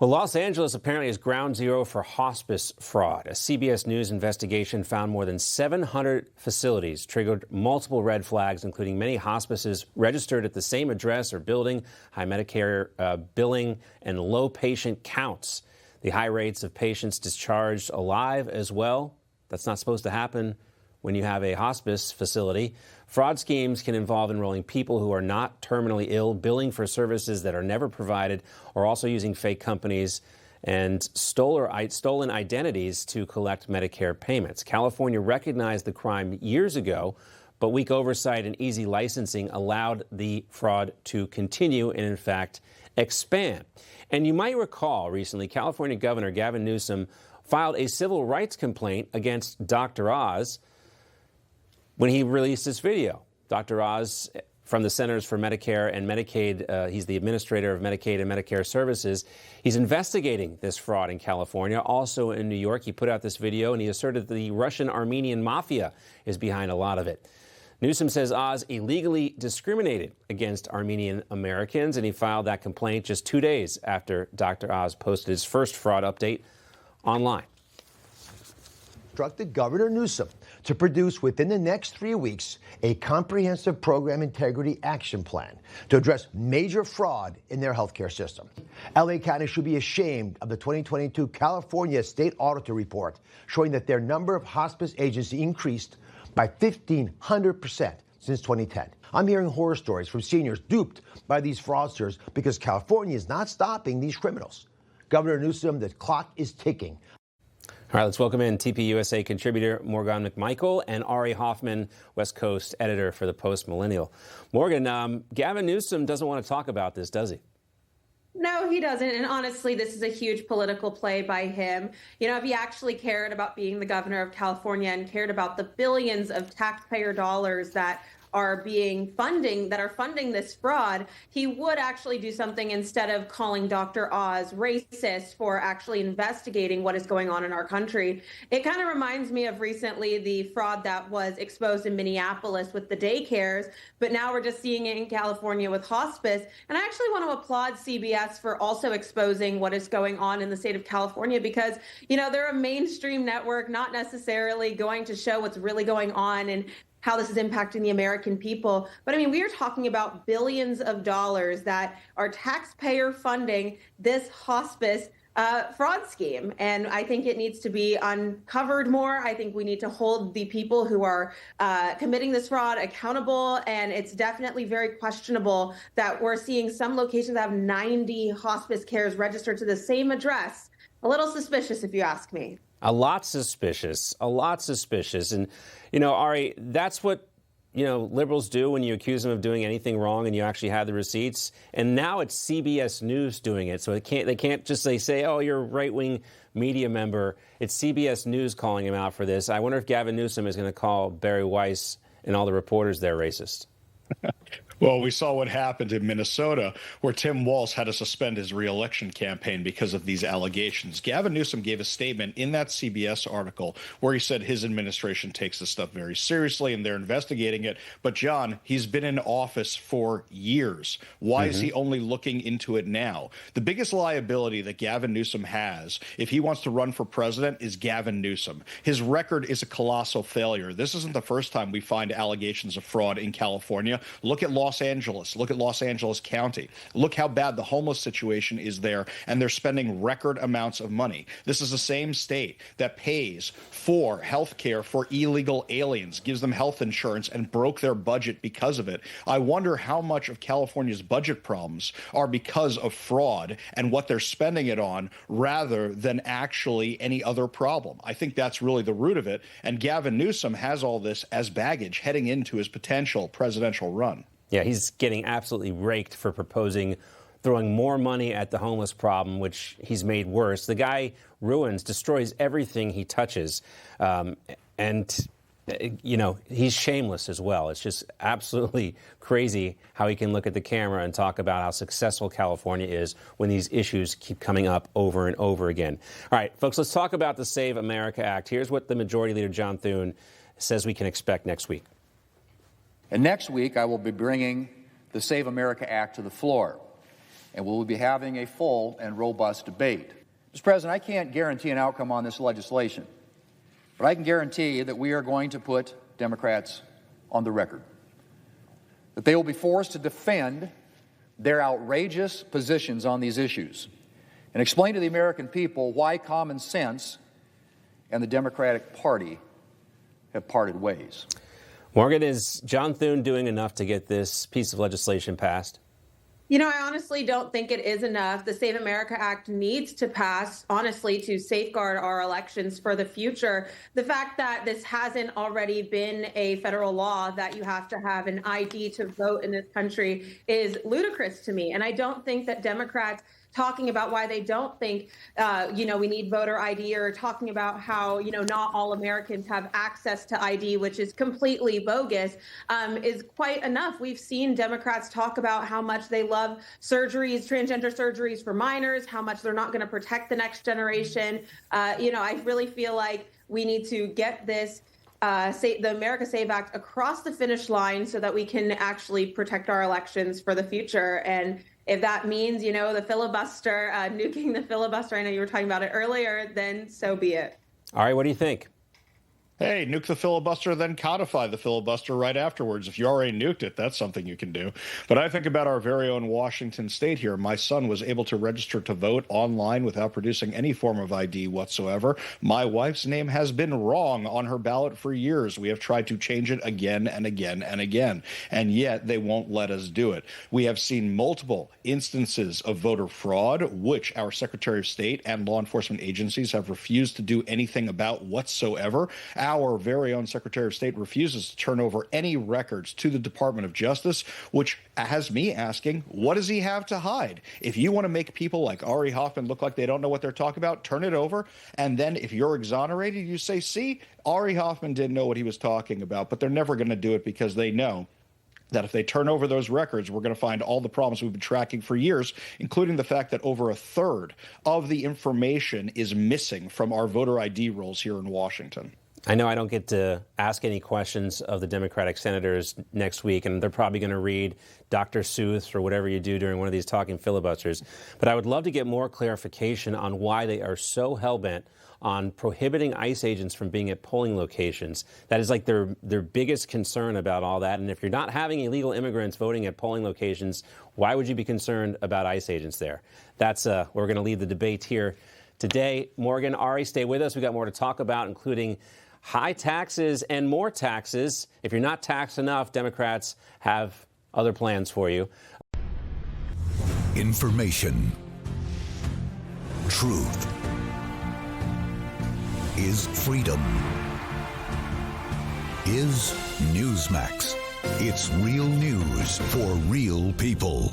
Well, Los Angeles apparently is ground zero for hospice fraud. A CBS News investigation found more than 700 facilities triggered multiple red flags, including many hospices registered at the same address or building, high Medicare billing, and low patient counts. The high rates of patients discharged alive as well. That's not supposed to happen when you have a hospice facility. Fraud schemes can involve enrolling people who are not terminally ill, billing for services that are never provided, or also using fake companies and stolen identities to collect Medicare payments. California recognized the crime years ago, but weak oversight and easy licensing allowed the fraud to continue and, in fact, expand. And you might recall recently, California Governor Gavin Newsom filed a civil rights complaint against Dr. Oz when he released this video. Dr. Oz from the Centers for Medicare and Medicaid, he's the administrator of Medicaid and Medicare services. He's investigating this fraud in California, also in New York. He put out this video and he asserted that the Russian-Armenian mafia is behind a lot of it. Newsom says Oz illegally discriminated against Armenian Americans, and he filed that complaint just 2 days after Dr. Oz posted his first fraud update online. Instructed Governor Newsom to produce within the next 3 weeks a comprehensive program integrity action plan to address major fraud in their healthcare system. LA County should be ashamed of the 2022 California State Auditor Report showing that their number of hospice agents increased by 1,500% since 2010. I'm hearing horror stories from seniors duped by these fraudsters because California is not stopping these criminals. Governor Newsom, the clock is ticking. All right, let's welcome in TPUSA contributor Morgonn McMichael and Ari Hoffman, West Coast editor for the Post Millennial. Morgan, Gavin Newsom doesn't want to talk about this, does he? No, he doesn't. And honestly, this is a huge political play by him. You know, if he actually cared about being the governor of California and cared about the billions of taxpayer dollars that are funding this fraud, he would actually do something instead of calling Dr. Oz racist for actually investigating what is going on in our country. It kind of reminds me of recently the fraud that was exposed in Minneapolis with the daycares, but now we're just seeing it in California with hospice. And I actually want to applaud CBS for also exposing what is going on in the state of California because, you know, they're a mainstream network, not necessarily going to show what's really going on and how this is impacting the American people. But I mean, we are talking about billions of dollars that are taxpayer funding this hospice fraud scheme. And I think it needs to be uncovered more. I think we need to hold the people who are committing this fraud accountable. And it's definitely very questionable that we're seeing some locations have 90 hospice cares registered to the same address. A little suspicious, if you ask me. A lot suspicious. And, you know, Ari, that's what, you know, liberals do when you accuse them of doing anything wrong and you actually have the receipts. And now it's CBS News doing it. So they can't just say, oh, you're a right-wing media member. It's CBS News calling him out for this. I wonder if Gavin Newsom is going to call Barry Weiss and all the reporters there racist. Well, we saw what happened in Minnesota, where Tim Walz had to suspend his reelection campaign because of these allegations. Gavin Newsom gave a statement in that CBS article where he said his administration takes this stuff very seriously and they're investigating it. But, John, he's been in office for years. Why is he only looking into it now? The biggest liability that Gavin Newsom has, if he wants to run for president, is Gavin Newsom. His record is a colossal failure. This isn't the first time we find allegations of fraud in California. Look at Los Angeles. Look at Los Angeles County. Look how bad the homeless situation is there, and they're spending record amounts of money. This is the same state that pays for health care for illegal aliens, gives them health insurance, and broke their budget because of it. I wonder how much of California's budget problems are because of fraud and what they're spending it on rather than actually any other problem. I think that's really the root of it, and Gavin Newsom has all this as baggage heading into his potential presidential run. Yeah, he's getting absolutely raked for throwing more money at the homeless problem, which he's made worse. The guy destroys everything he touches. And, you know, he's shameless as well. It's just absolutely crazy how he can look at the camera and talk about how successful California is when these issues keep coming up over and over again. All right, folks, let's talk about the Save America Act. Here's what the Majority Leader John Thune says we can expect next week. And next week, I will be bringing the Save America Act to the floor. and we'll be having a full and robust debate. Mr. President, I can't guarantee an outcome on this legislation, but I can guarantee that we are going to put Democrats on the record, that they will be forced to defend their outrageous positions on these issues and explain to the American people why common sense and the Democratic Party have parted ways. Morgan, is John Thune doing enough to get this piece of legislation passed? You know, I honestly don't think it is enough. The Save America Act needs to pass, honestly, to safeguard our elections for the future. The fact that this hasn't already been a federal law that you have to have an ID to vote in this country is ludicrous to me. And I don't think that Democrats talking about why they don't think, we need voter ID, or talking about how, not all Americans have access to ID, which is completely bogus, is quite enough. We've seen Democrats talk about how much they love surgeries, transgender surgeries for minors, how much they're not going to protect the next generation. I really feel like we need to get this the America Save Act across the finish line so that we can actually protect our elections for the future. And if that means, the filibuster, nuking the filibuster, I know you were talking about it earlier, then so be it. Ari, what do you think? Hey, nuke the filibuster, then codify the filibuster right afterwards. If you already nuked it, that's something you can do. But I think about our very own Washington state here. My son was able to register to vote online without producing any form of ID whatsoever. My wife's name has been wrong on her ballot for years. We have tried to change it again and again and again, and yet they won't let us do it. We have seen multiple instances of voter fraud, which our Secretary of State and law enforcement agencies have refused to do anything about whatsoever. Our very own Secretary of State refuses to turn over any records to the Department of Justice, which has me asking, what does he have to hide? If you want to make people like Ari Hoffman look like they don't know what they're talking about, turn it over. And then if you're exonerated, you say, see, Ari Hoffman didn't know what he was talking about, but they're never going to do it because they know that if they turn over those records, we're going to find all the problems we've been tracking for years, including the fact that over a third of the information is missing from our voter ID rolls here in Washington. I know I don't get to ask any questions of the Democratic senators next week, and they're probably going to read Dr. Seuss or whatever you do during one of these talking filibusters. But I would love to get more clarification on why they are so hell-bent on prohibiting ICE agents from being at polling locations. That is like their biggest concern about all that. And if you're not having illegal immigrants voting at polling locations, why would you be concerned about ICE agents there? That's we're going to leave the debate here today. Morgan, Ari, stay with us. We got more to talk about, including high taxes and more taxes. If you're not taxed enough, Democrats have other plans for you. Information. Truth. Is freedom. Is Newsmax. It's real news for real people.